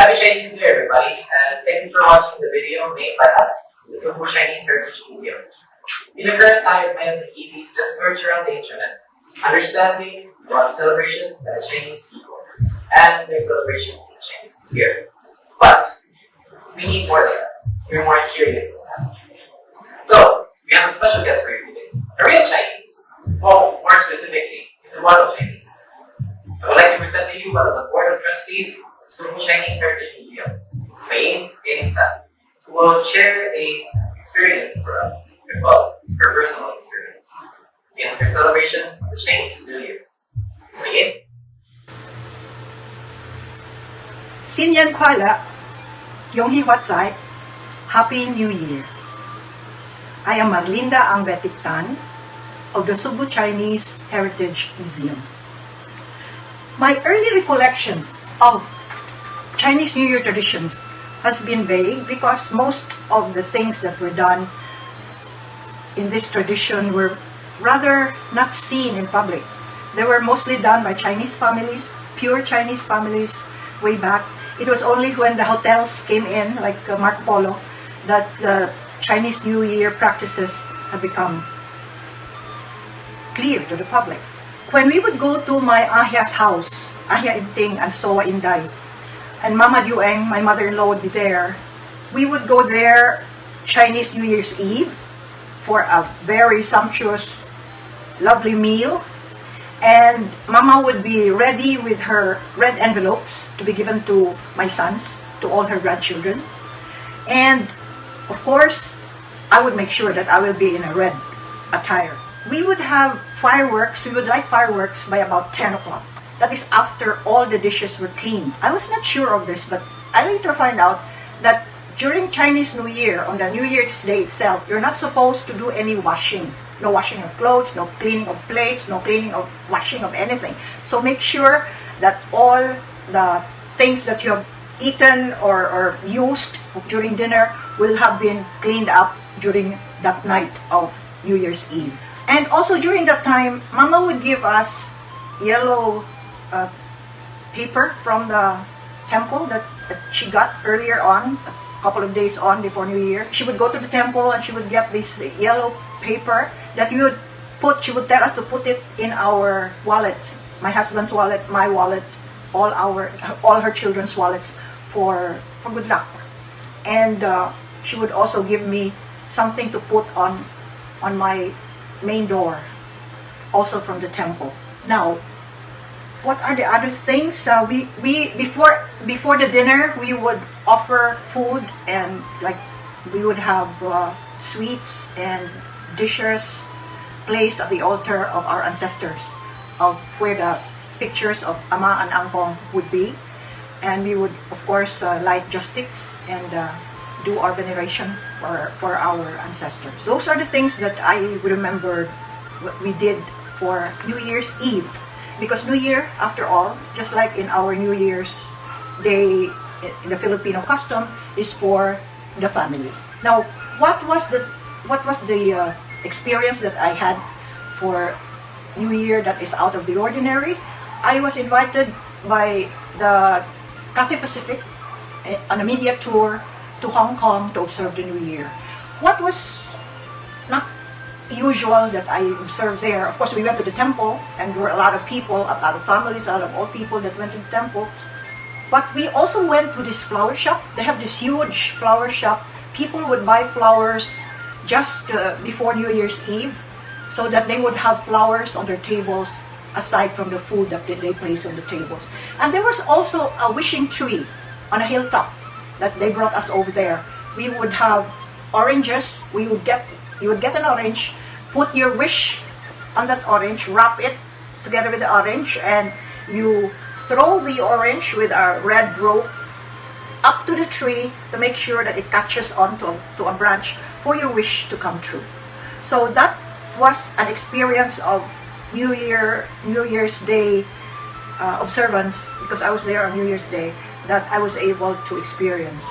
Happy Chinese New Year, everybody, and thank you for watching the video made by us, the Sugbu Chinese Heritage Museum. In the current time, it might be easy to just search around the internet, understanding about celebration by the Chinese people and their celebration of the Chinese New Year. But we need more than that. We're more curious than that. So we have a special guest for you today, a real Chinese. Well, more specifically, Cebunano Chinese. I would like to present to you one of the Board of Trustees of Sugbu Chinese Heritage Museum, Spain, who will share a experience for us, well, her personal experience in her celebration of the Chinese New Year. Spain. 新年快乐，恭喜发财 Happy New Year! I am Marlinda Angbetiktan of the Sugbu Chinese Heritage Museum. My early recollection of Chinese New Year tradition has been vague because most of the things that were done in this tradition were rather not seen in public. They were mostly done by Chinese families, pure Chinese families way back. It was only when the hotels came in, like Marco Polo, that Chinese New Year practices have become clear to the public. When we would go to my Ahya's house, Ahya Inting and Soa Inday, and Mama Dueng, my mother-in-law, would be there, we would go there Chinese New Year's Eve for a very sumptuous, lovely meal. And Mama would be ready with her red envelopes to be given to my sons, to all her grandchildren. And of course, I would make sure that I will be in a red attire. We would have fireworks, we would light fireworks by about 10 o'clock. That is after all the dishes were cleaned. I was not sure of this, but I later find out that during Chinese New Year, on the New Year's Day itself, you're not supposed to do any washing. No washing of clothes, no cleaning of plates, no cleaning of washing of anything. So make sure that all the things that you have eaten or used during dinner will have been cleaned up during that night of New Year's Eve. And also during that time, Mama would give us yellow paper from the temple that she got earlier on, a couple of days on before New Year. She would go to the temple and she would get this yellow paper that she would tell us to put it in our wallet, my husband's wallet, my wallet, all her children's wallets for good luck. And she would also give me something to put on my main door, also from the temple. Now, what are the other things? Before the dinner, we would offer food, and like we would have sweets and dishes placed at the altar of our ancestors, of where the pictures of Ama and Angkong would be. And we would, of course, light joss-sticks and do our veneration for our ancestors. Those are the things that I remembered what we did for New Year's Eve. Because New Year, after all, just like in our New Year's Day in the Filipino custom, is for the family. Now, what was the experience that I had for New Year that is out of the ordinary? I was invited by the Cathay Pacific on a media tour to Hong Kong to observe the New Year. What was not usual that I observed there, of course we went to the temple and there were a lot of people, a lot of families, a lot of old people that went to the temples. But we also went to this flower shop. They have this huge flower shop. People would buy flowers just before New Year's Eve so that they would have flowers on their tables aside from the food that they place on the tables. And there was also a wishing tree on a hilltop that they brought us over there. We would have oranges. You would get an orange, put your wish on that orange, wrap it together with the orange, and you throw the orange with a red rope up to the tree to make sure that it catches on to a branch for your wish to come true. So that was an experience of New Year's Day observance, because I was there on New Year's Day, that I was able to experience.